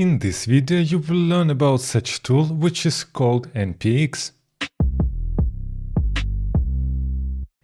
In this video you will learn about such tool which is called npx.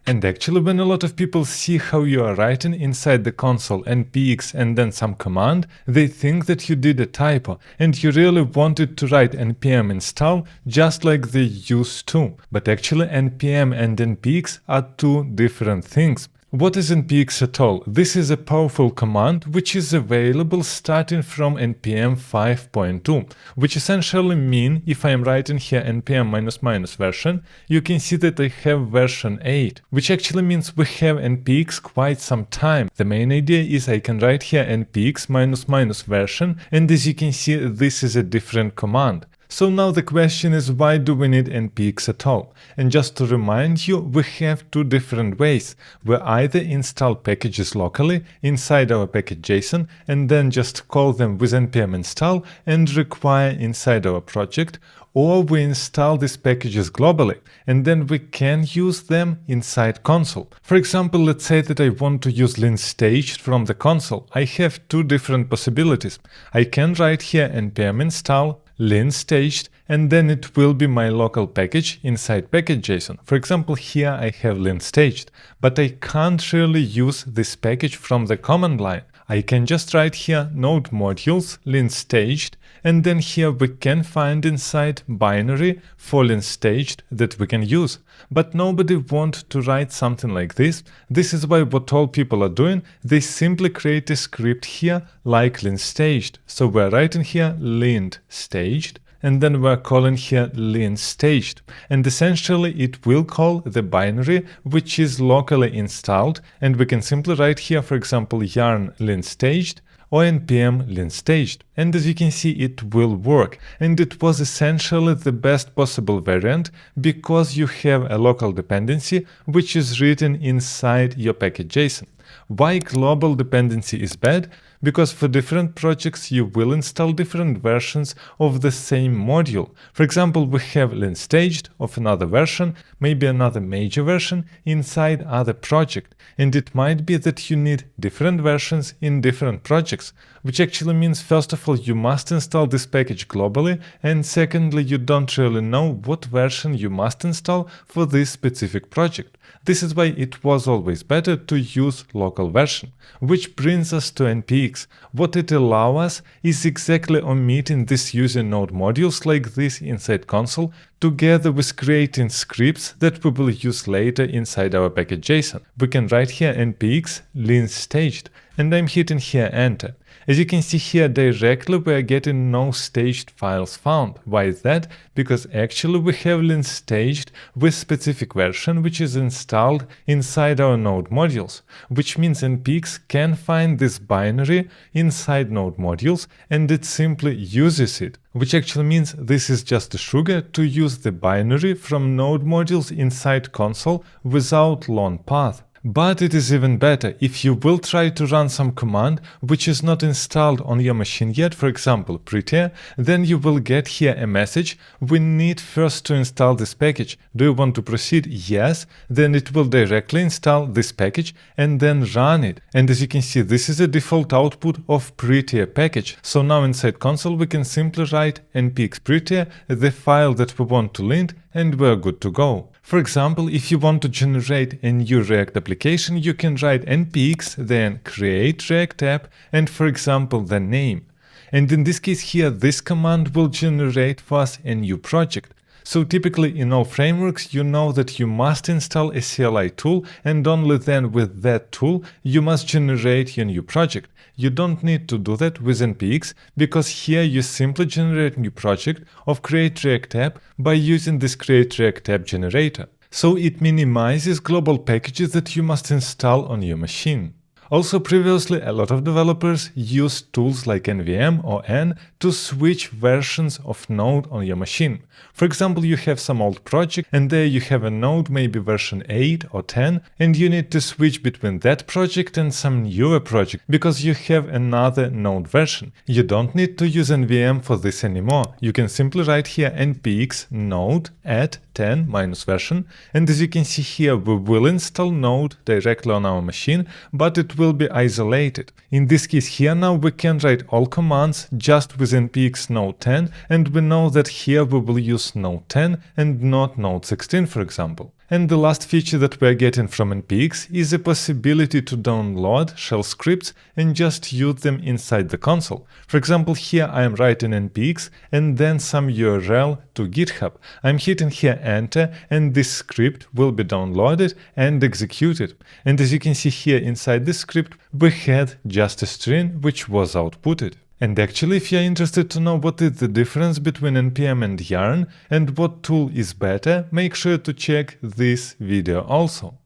And actually, when a lot of people see how you are writing inside the console npx and then some command, they think that you did a typo and you really wanted to write npm install just like they used to. But actually npm and npx are two different things. What is npx at all? This is a powerful command which is available starting from npm 5.2, which essentially mean if I am writing here npm ---- version, you can see that I have version 8, which actually means we have npx quite some time. The main idea is I can write here npx ---- version, and as you can see, this is a different command. So now the question is, why do we need npx at all? And just to remind you, we have two different ways. We either install packages locally inside our package.json and then just call them with npm install and require inside our project, or we install these packages globally and then we can use them inside console. For example, let's say that I want to use linStaged from the console. I have two different possibilities. I can write here npm install linStaged, and then it will be my local package inside package.json. For example, here I have linStaged, but I can't really use this package from the command line. I can just write here node modules linStaged, and then here we can find inside binary for linStaged that we can use. But nobody wants to write something like this. This is why what all people are doing, they simply create a script here like linStaged. So we're writing here linStaged, and then we're calling here linStaged. And essentially it will call the binary which is locally installed, and we can simply write here, for example, yarn linStaged or npm linStaged. And as you can see, it will work. And it was essentially the best possible variant because you have a local dependency which is written inside your package.json. Why global dependency is bad? Because for different projects you will install different versions of the same module. For example, we have linStaged of another version, maybe another major version inside other project. And it might be that you need different versions in different projects, which actually means, first of all, you must install this package globally, and secondly, you don't really know what version you must install for this specific project. This is why it was always better to use local version. Which brings us to npx. What it allows us is exactly omitting this using node modules like this inside console, together with creating scripts that we will use later inside our package.json. We can write here npx linStaged, and I'm hitting here enter. As you can see here, directly we are getting no staged files found. Why is that? Because actually we have linStaged with specific version which is installed inside our node modules, which means npx can find this binary inside node modules and it simply uses it, which actually means this is just a sugar to use the binary from node modules inside console without long path. But it is even better if you will try to run some command which is not installed on your machine yet, for example prettier, then you will get here a message: we need first to install this package. Do you want to proceed? Yes. Then it will directly install this package and then run it. And as you can see, this is a default output of prettier package. So now inside console we can simply write npx prettier, the file that we want to lint, and we're good to go. For example, if you want to generate a new React application, you can write npx, then create React app, and for example the name. And in this case here, this command will generate for us a new project. So typically in all frameworks, you know that you must install a CLI tool, and only then with that tool you must generate your new project. You don't need to do that with npx, because here you simply generate a new project of create React app by using this create React app generator. So it minimizes global packages that you must install on your machine. Also, previously a lot of developers used tools like nvm or n to switch versions of Node on your machine. For example, you have some old project and there you have a Node, maybe version 8 or 10, and you need to switch between that project and some newer project because you have another Node version. You don't need to use nvm for this anymore. You can simply write here npx node add 10 minus version, and as you can see here, we will install Node directly on our machine, but it will be isolated. In this case here now we can write all commands just with npx node 10, and we know that here we will use node 10 and not node 16, for example. And the last feature that we are getting from npx is the possibility to download shell scripts and just use them inside the console. For example, here I am writing npx and then some URL to GitHub. I'm hitting here enter, and this script will be downloaded and executed. And as you can see here inside this script, we had just a string which was outputted. And actually, if you're interested to know what is the difference between npm and yarn and what tool is better, make sure to check this video also.